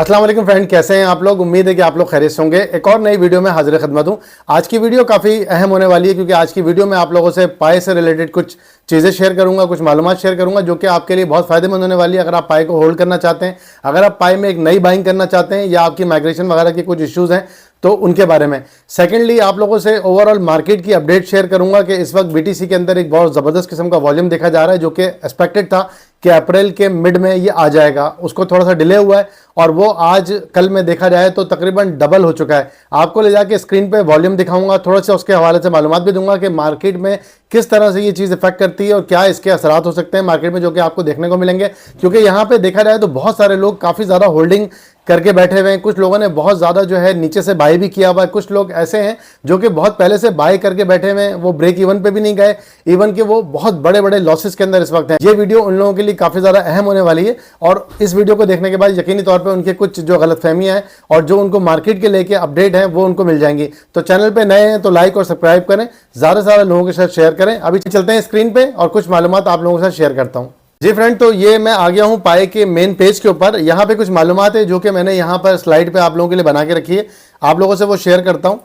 अस्सलाम वालेकुम फ्रेंड, कैसे हैं आप लोग। उम्मीद है कि आप लोग खैरियत से होंगे। एक और नई वीडियो में हाजिर खिदमत हूं। आज की वीडियो काफ़ी अहम होने वाली है क्योंकि आज की वीडियो में आप लोगों से पाए से रिलेटेड कुछ चीज़ें शेयर करूंगा, कुछ मालूमात शेयर करूंगा जो कि आपके लिए बहुत फ़ायदेमंद होने वाली है। अगर आप पाए को होल्ड करना चाहते हैं, अगर आप पाए में एक नई बाइंग करना चाहते हैं या आपकी माइग्रेशन वगैरह के कुछ इश्यूज़ हैं तो उनके बारे में। सेकेंडली आप लोगों से ओवरऑल मार्केट की अपडेट शेयर करूंगा कि इस वक्त बीटीसी के अंदर एक बहुत ज़बरदस्त किस्म का वॉल्यूम देखा जा रहा है जो कि एक्सपेक्टेड था कि अप्रैल के मिड में ये आ जाएगा। उसको थोड़ा सा डिले हुआ है और वो आज कल में देखा जाए तो तकरीबन डबल हो चुका है। आपको ले जाके स्क्रीन पे वॉल्यूम दिखाऊंगा, थोड़ा सा उसके हवाले से मालूमात भी दूंगा कि मार्केट में किस तरह से ये चीज़ इफेक्ट करती है और क्या इसके असरात हो सकते हैं मार्केट में, जो कि आपको देखने को मिलेंगे। क्योंकि यहाँ पे देखा जाए तो बहुत सारे लोग काफ़ी ज़्यादा होल्डिंग करके बैठे हुए हैं। कुछ लोगों ने बहुत ज़्यादा जो है नीचे से बाय भी किया हुआ है। कुछ लोग ऐसे हैं जो कि बहुत पहले से बाय करके बैठे हुए हैं, वो ब्रेक इवन पे भी नहीं गए, इवन कि वो बहुत बड़े बड़े लॉसेस के अंदर इस वक्त हैं। ये वीडियो उन लोगों के लिए काफ़ी ज़्यादा अहम होने वाली है और इस वीडियो को देखने के बाद यकीनी तौर पर उनके कुछ जो गलतफहमियां हैं और जो उनको मार्केट के लेके अपडेट हैं वो उनको मिल जाएंगी। तो चैनल पर नए हैं तो लाइक और सब्सक्राइब करें, ज़्यादा से ज़्यादा लोगों के साथ शेयर करें। अभी चलते हैं स्क्रीन पर और कुछ मालूमात आप लोगों के साथ शेयर करता हूँ। जी फ्रेंड, तो ये मैं आ गया हूँ पाए के मेन पेज के ऊपर। यहाँ पे कुछ मालूमात है जो कि मैंने यहाँ पर स्लाइड पे आप लोगों के लिए बना के रखी है, आप लोगों से वो शेयर करता हूँ।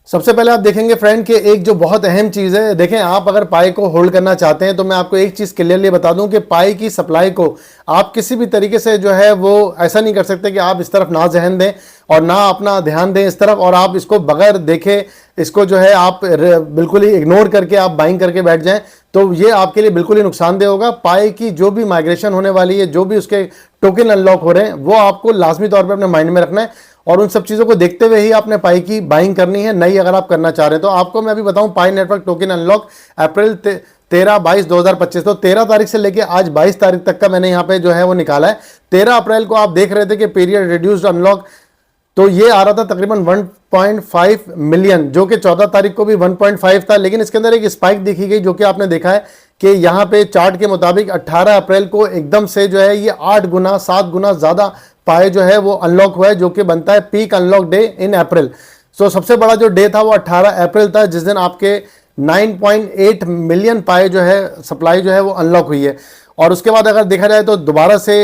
सबसे पहले आप देखेंगे फ्रेंड कि एक जो बहुत अहम चीज़ है, देखें आप अगर पाए को होल्ड करना चाहते हैं तो मैं आपको एक चीज़ क्लियरली बता दूं कि पाए की सप्लाई को आप किसी भी तरीके से जो है वो ऐसा नहीं कर सकते कि आप इस तरफ ना जहन दें और ना अपना ध्यान दें इस तरफ और आप इसको बगैर देखे इसको जो है आप बिल्कुल ही इग्नोर करके आप बाइंग करके बैठ जाएं तो ये आपके लिए बिल्कुल ही नुकसानदेह होगा। पाए की जो भी माइग्रेशन होने वाली है, जो भी उसके टोकन अनलॉक हो रहे हैं, वो आपको लाजमी तौर पर अपने माइंड में रखना है और उन सब चीज़ों को देखते हुए ही आपने पाई की बाइंग करनी है। नई अगर आप करना चाह रहे हैं तो आपको मैं अभी बताऊं, पाई नेटवर्क टोकन अनलॉक अप्रैल 13-22-2025, तो 13 तारीख से लेके आज 22 तारीख तक का मैंने यहाँ पे जो है वो निकाला है। 13 अप्रैल को आप देख रहे थे कि पीरियड रिड्यूस्ड अनलॉक, तो ये आ रहा था तकरीबन 1.5 मिलियन, जो कि 14 तारीख को भी 1.5 था। लेकिन इसके अंदर एक स्पाइक देखी गई जो कि आपने देखा है कि यहाँ पे चार्ट के मुताबिक 18 अप्रैल को एकदम से जो है ये 8 गुना 7 गुना ज़्यादा पाए जो है वो अनलॉक हुआ है, जो कि बनता है पीक अनलॉक डे इन अप्रैल। सो सबसे बड़ा जो डे था वो 18 अप्रैल था, जिस दिन आपके 9.8 मिलियन पाए जो है सप्लाई जो है वो अनलॉक हुई है। और उसके बाद अगर देखा जाए तो दोबारा से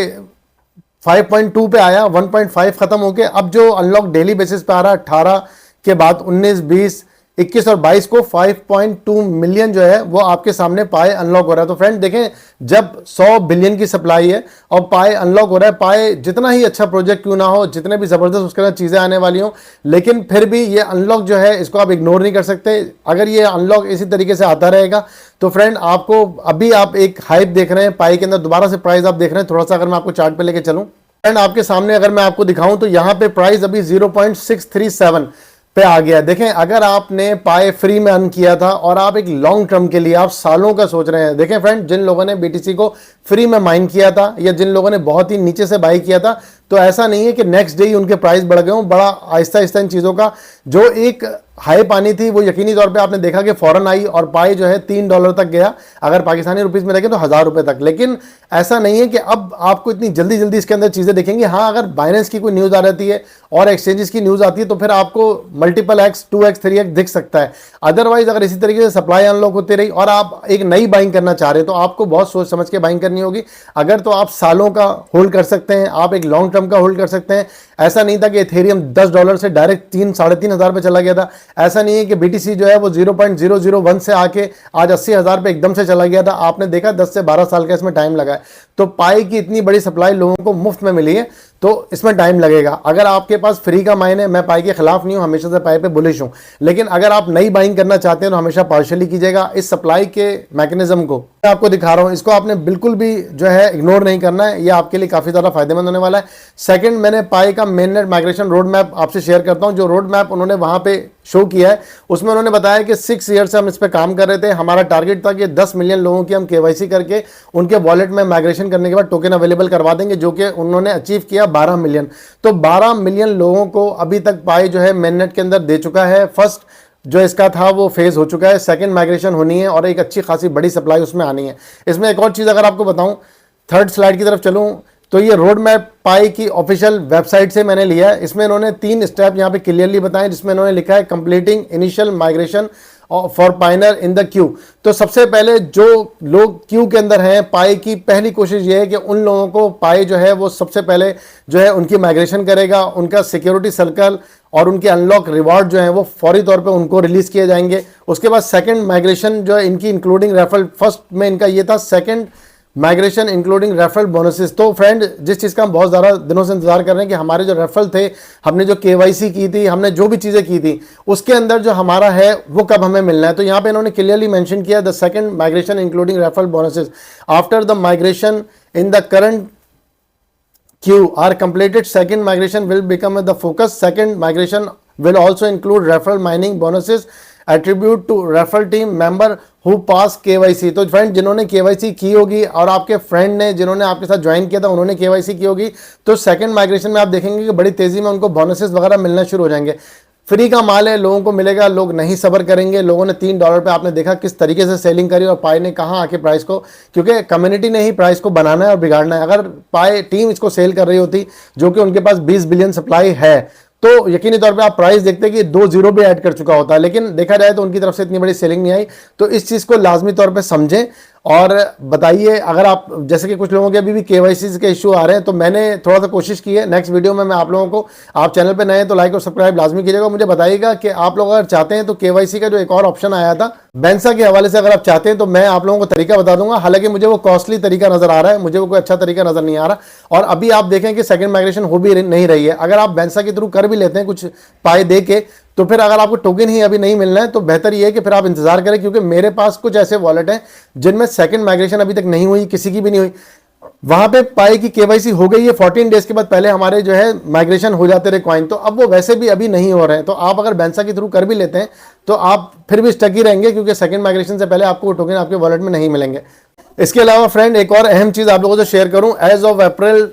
5.2 पे आया, 1.5 खत्म होके अब जो अनलॉक डेली बेसिस पे आ रहा है 18 के बाद 19, 20, 21 और 22 को 5.2 मिलियन जो है वो आपके सामने पाए अनलॉक हो रहा है। तो फ्रेंड देखें, जब 100 बिलियन की सप्लाई है और पाए अनलॉक हो रहा है, पाए जितना ही अच्छा प्रोजेक्ट क्यों ना हो, जितने भी ज़बरदस्त उसके अंदर चीज़ें आने वाली हों, लेकिन फिर भी ये अनलॉक जो है इसको आप इग्नोर नहीं कर सकते। अगर ये अनलॉक इसी तरीके से आता रहेगा तो फ्रेंड आपको अभी आप एक हाइप देख रहे हैं पाई के अंदर, दोबारा से प्राइस आप देख रहे हैं। थोड़ा सा अगर मैं आपको चार्ट पे लेके चलूँ फ्रेंड, आपके सामने अगर मैं आपको दिखाऊं तो यहाँ पे प्राइस अभी 0.637 पे आ गया। देखें, अगर आपने पाए फ्री में अर्न किया था और आप एक लॉन्ग टर्म के लिए आप सालों का सोच रहे हैं, देखें फ्रेंड, जिन लोगों ने बीटीसी को फ्री में माइन किया था या जिन लोगों ने बहुत ही नीचे से बाई किया था, तो ऐसा नहीं है कि नेक्स्ट डे ही उनके प्राइस बढ़ गए हों। बड़ा आहिस्ता आहिस्ता इन चीज़ों का जो एक हाइप आनी थी वो यकीनी तौर पे आपने देखा कि फौरन आई और पाए जो है $3 तक गया, अगर पाकिस्तानी रुपीस में देखें तो 1000 रुपए तक। लेकिन ऐसा नहीं है कि अब आपको इतनी जल्दी जल्दी इसके अंदर चीज़ें दिखेंगी। हाँ, अगर बाइनेंस की कोई न्यूज़ आ जाती है और एक्सचेंजेस की न्यूज़ आती है तो फिर आपको मल्टीपल एक्स, 2x, 3x दिख सकता है। अदरवाइज अगर इसी तरीके से सप्लाई अनलॉक होती रही और आप एक नई बाइंग करना चाह रहे हैं तो आपको बहुत सोच समझ के बाइंग करनी होगी। अगर तो आप सालों का होल्ड कर सकते हैं, आप एक लॉन्ग टर्म का होल्ड कर सकते हैं। ऐसा नहीं था कि इथेरियम $10 से डायरेक्ट 3-3.5 पे चला गया था। ऐसा नहीं है कि बीटीसी जो है वो 0.001 से आके आज 80,000 पे एकदम से चला गया था। आपने देखा 10 से 12 साल का इसमें टाइम लगा है। तो पाई की इतनी बड़ी सप्लाई लोगों को मुफ्त में मिली है तो इसमें टाइम लगेगा। अगर आपके पास फ्री का माइन है, मैं पाई के खिलाफ नहीं हूं, हमेशा से पाई पे बुलिश हूं, लेकिन अगर आप नई बाइंग करना चाहते हैं तो हमेशा पार्शियली कीजिएगा। इस सप्लाई के मैकेनिज्म को मैं आपको दिखा रहा हूं, इसको आपने बिल्कुल भी जो है इग्नोर नहीं करना है, ये आपके लिए काफी ज्यादा फायदेमंद होने वाला है। सेकंड, मैंने पाई का main net migration road map आपसे शेयर करता हूं। जो रोड मैप उन्होंने वहां पे शो किया है उसमें उन्होंने बताया कि 6 ईयर से हम इस पे काम कर रहे थे। हमारा टारगेट था कि 10 मिलियन लोगों की हम केवाईसी करके उनके वॉलेट में माइग्रेशन करने के बाद टोकन अवेलेबल करवा देंगे, जो कि उन्होंने अचीव किया 12 मिलियन। तो 12 मिलियन लोगों को अभी तक पाई जो है मेन नेट के अंदर दे चुका है। फर्स्ट जो इसका था वो फेज हो चुका है, सेकंड माइग्रेशन होनी है और एक अच्छी खासी बड़ी सप्लाई उसमें आनी है। इसमें एक और चीज़ अगर आपको बताऊं, थर्ड स्लाइड की तरफ चलूं तो ये रोड मैप पाई की ऑफिशियल वेबसाइट से मैंने लिया है। इसमें इन्होंने 3 स्टेप यहाँ पे क्लियरली बताएं, जिसमें इन्होंने लिखा है completing initial migration for piner in the queue. तो सबसे पहले जो लोग क्यू के अंदर हैं पाई की, पहली कोशिश ये है कि उन लोगों को पाई जो है वो सबसे पहले जो है उनकी माइग्रेशन करेगा, उनका सिक्योरिटी सर्कल और उनके अनलॉक रिवॉर्ड जो है वो फौरी तौर पे उनको रिलीज किए जाएंगे। उसके बाद सेकंड माइग्रेशन जो है इनकी इंक्लूडिंग रेफरल, फर्स्ट में इनका ये था, second migration including referral bonuses. तो फ्रेंड जिस चीज़ का हम बहुत ज़्यादा दिनों से इंतजार कर रहे हैं कि हमारे जो रेफरल थे, हमने जो केवाईसी की थी, हमने जो भी चीज़ें की थी, उसके अंदर जो हमारा है वो कब हमें मिलना है। तो यहाँ पे इन्होंने क्लियरली मेंशन किया, the second migration including referral bonuses after the migration in the current queue are completed, second migration will become the focus. Second migration will also include referral mining bonuses attribute to referral team member who pass KYC। तो friend जिन्होंने KYC की होगी और आपके friend ने जिन्होंने आपके साथ ज्वाइन किया था उन्होंने KYC की होगी, तो सेकंड माइग्रेशन में आप देखेंगे कि बड़ी तेजी में उनको बोनसेस वगैरह मिलना शुरू हो जाएंगे। फ्री का माल है, लोगों को मिलेगा, लोग नहीं सब्र करेंगे। लोगों ने $3 पे आपने देखा किस तरीके से सेलिंग करी और पाई ने कहाँ आके प्राइस को, क्योंकि कम्युनिटी ने ही प्राइस को बनाना है और बिगाड़ना है। अगर पाई टीम इसको सेल कर रही होती जो कि उनके पास 20 बिलियन सप्लाई है, तो यकीनी तौर पे आप प्राइस देखते कि 2 जीरो भी ऐड कर चुका होता है, लेकिन देखा जाए तो उनकी तरफ से इतनी बड़ी सेलिंग नहीं आई। तो इस चीज़ को लाजमी तौर पे समझें और बताइए। अगर आप, जैसे कि कुछ लोगों के अभी भी केवाईसी के इशू आ रहे हैं, तो मैंने थोड़ा सा कोशिश की है, नेक्स्ट वीडियो में मैं आप लोगों को, आप चैनल पे नए हैं तो लाइक और सब्सक्राइब लाजमी कीजिएगा। मुझे बताइएगा कि आप लोग अगर चाहते हैं तो केवाईसी का जो एक और ऑप्शन आया था बैंसा के हवाले से, अगर आप चाहते हैं तो मैं आप लोगों को तरीका बता दूंगा। हालांकि मुझे वो कॉस्टली तरीका नजर आ रहा है, मुझे वो कोई अच्छा तरीका नजर नहीं आ रहा। और अभी आप देखें कि सेकंड माइग्रेशन हो भी नहीं रही है। अगर आप बैंसा के थ्रू कर भी लेते हैं कुछ पाए दे के, तो फिर अगर आपको टोकन ही अभी नहीं मिलना है तो बेहतर ये है कि फिर आप इंतजार करें, क्योंकि मेरे पास कुछ ऐसे वॉलेट हैं जिनमें सेकंड माइग्रेशन अभी तक नहीं हुई, किसी की भी नहीं हुई। वहां पे पाई की केवाईसी हो गई है 14 डेज के बाद, पहले हमारे जो है माइग्रेशन हो जाते रहे कॉइन, तो अब वो वैसे भी अभी नहीं हो रहे हैं। तो आप अगर बैंसा के थ्रू कर भी लेते हैं तो आप फिर भी स्टक ही रहेंगे, क्योंकि सेकंड माइग्रेशन से पहले आपको टोकन आपके वॉलेट में नहीं मिलेंगे। इसके अलावा फ्रेंड एक और अहम चीज आप लोगों से शेयर करूं, as of April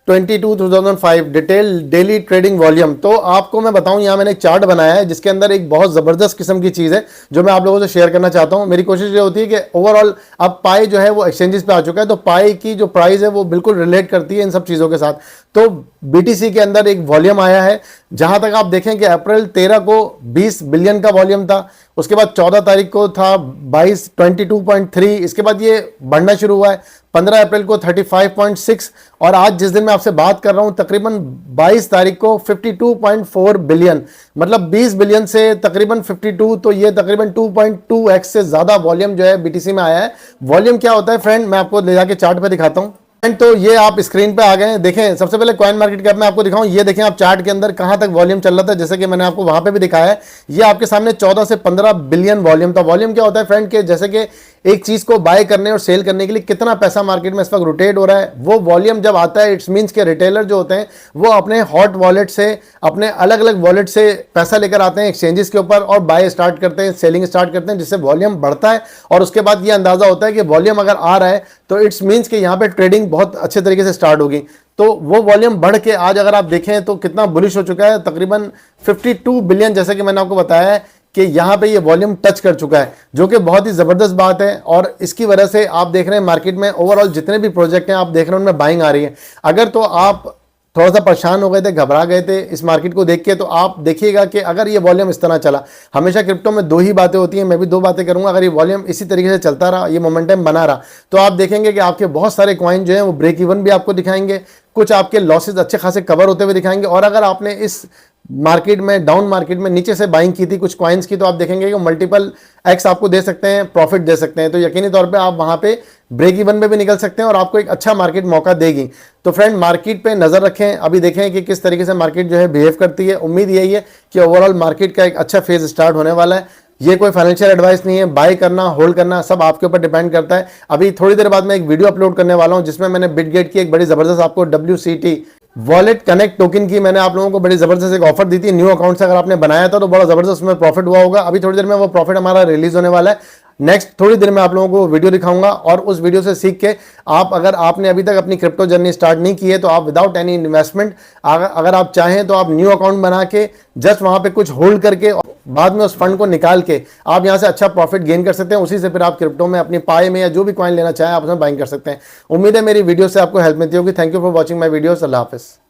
2005 detail daily trading volume. तो आपको मैं बताऊं, यहाँ मैंने एक चार्ट बनाया है जिसके अंदर एक बहुत जबरदस्त किस्म की चीज है जो मैं आप लोगों से शेयर करना चाहता हूं। मेरी कोशिश ये होती है कि ओवरऑल अब पाई जो है वो एक्सचेंजेस पे आ चुका है, तो पाई की जो प्राइस है वो बिल्कुल रिलेट करती है इन सब चीजों के साथ। तो बीटीसी के अंदर एक वॉल्यूम आया है, जहां तक आप देखें कि अप्रैल 13 को 20 बिलियन का वॉल्यूम था, उसके बाद 14 तारीख को था 22.3, इसके बाद ये बढ़ना शुरू हुआ है। 15 अप्रैल को 35.6 और आज जिस दिन मैं आपसे बात कर रहा हूं तकरीबन 22 तारीख को 52.4 बिलियन, मतलब 20 बिलियन से तकरीबन 52, तो ये तकरीबन 2.2x से ज्यादा वॉल्यूम जो है बीटीसी में आया है। वॉल्यूम क्या होता है फ्रेंड, मैं आपको ले जाके चार्ट पे दिखाता हूं। तो ये आप स्क्रीन पे आ गए हैं, देखें सबसे पहले कॉइन मार्केट कैप में आपको दिखाऊं, ये देखें आप चार्ट के अंदर कहां तक वॉल्यूम चल रहा था, जैसे कि मैंने आपको वहां पे भी दिखाया है। ये आपके सामने 14 से 15 बिलियन वॉल्यूम था। वॉल्यूम क्या होता है फ्रेंड के, जैसे कि एक चीज को बाय करने और सेल करने के लिए कितना पैसा मार्केट में इस वक्त रोटेट हो रहा है, वो वॉल्यूम जब आता है इट्स मींस के रिटेलर जो होते हैं वो अपने हॉट वॉलेट से, अपने अलग अलग वॉलेट से पैसा लेकर आते हैं एक्सचेंजेस के ऊपर और बाय स्टार्ट करते हैं, सेलिंग स्टार्ट करते हैं, जिससे वॉल्यूम बढ़ता है। और उसके बाद ये अंदाजा होता है कि वॉल्यूम अगर आ रहा है तो इट्स मींस कि यहाँ पे ट्रेडिंग बहुत अच्छे तरीके से स्टार्ट होगी। तो वो वॉल्यूम बढ़ के आज अगर आप देखें तो कितना बुलिश हो चुका है, तकरीबन 52 बिलियन, जैसे कि मैंने आपको बताया है कि यहाँ पे ये वॉल्यूम टच कर चुका है, जो कि बहुत ही जबरदस्त बात है। और इसकी वजह से आप देख रहे हैं मार्केट में ओवरऑल जितने भी प्रोजेक्ट हैं आप देख रहे हैं उनमें बाइंग आ रही है। अगर तो आप थोड़ा सा परेशान हो गए थे, घबरा गए थे इस मार्केट को देख के, तो आप देखिएगा कि अगर ये वॉल्यूम इस तरह चला, हमेशा क्रिप्टो में दो ही बातें होती हैं, मैं भी दो बातें करूंगा। अगर ये वॉल्यूम इसी तरीके से चलता रहा, ये मोमेंटम बना रहा, तो आप देखेंगे कि आपके बहुत सारे कॉइन जो हैं वो ब्रेक इवन भी आपको दिखाएंगे, कुछ आपके लॉसेज अच्छे खासे कवर होते हुए दिखाएंगे। और अगर आपने इस मार्केट में, डाउन मार्केट में नीचे से बाइंग की थी कुछ कॉइन्स की, तो आप देखेंगे कि मल्टीपल एक्स आपको दे सकते हैं, प्रॉफिट दे सकते हैं। तो यकीनी तौर पे आप वहां पे ब्रेक इवन पे भी निकल सकते हैं और आपको एक अच्छा मार्केट मौका देगी। तो फ्रेंड मार्केट पे नजर रखें, अभी देखें कि किस तरीके से मार्केट जो है बिहेव करती है। उम्मीद यही है कि ओवरऑल मार्केट का एक अच्छा फेज स्टार्ट होने वाला है। ये कोई फाइनेंशियल एडवाइस नहीं है, बाय करना होल्ड करना सब आपके ऊपर डिपेंड करता है। अभी थोड़ी देर बाद मैं एक वीडियो अपलोड करने वाला हूं जिसमें मैंने बिटगेट की एक बड़ी जबरदस्त आपको WCT वॉलेट कनेक्ट टोकन की मैंने आप लोगों को बड़ी जबरदस्त एक ऑफर दी थी। न्यू अकाउंट से अगर आपने बनाया था तो बड़ा जबरदस्त उसमें प्रॉफिट हुआ होगा। अभी थोड़ी देर में वो प्रॉफिट हमारा रिलीज होने वाला है। नेक्स्ट थोड़ी देर में आप लोगों को वीडियो दिखाऊंगा और उस वीडियो से सीख के आप, अगर आपने अभी तक अपनी क्रिप्टो जर्नी स्टार्ट नहीं की है तो आप विदाउट एनी इन्वेस्टमेंट अगर आप चाहें तो आप न्यू अकाउंट बना के जस्ट वहां पे कुछ होल्ड करके बाद में उस फंड को निकाल के आप यहां से अच्छा प्रॉफिट गेन कर सकते हैं। उसी से फिर आप क्रिप्टो में अपनी पाई में या जो भी कॉइन लेना चाहें आप उसमें बाइंग कर सकते हैं। उम्मीद है मेरी वीडियो से आपको हेल्प मिलती होगी। Thank you for watching my videos. अल्लाह हाफिज़।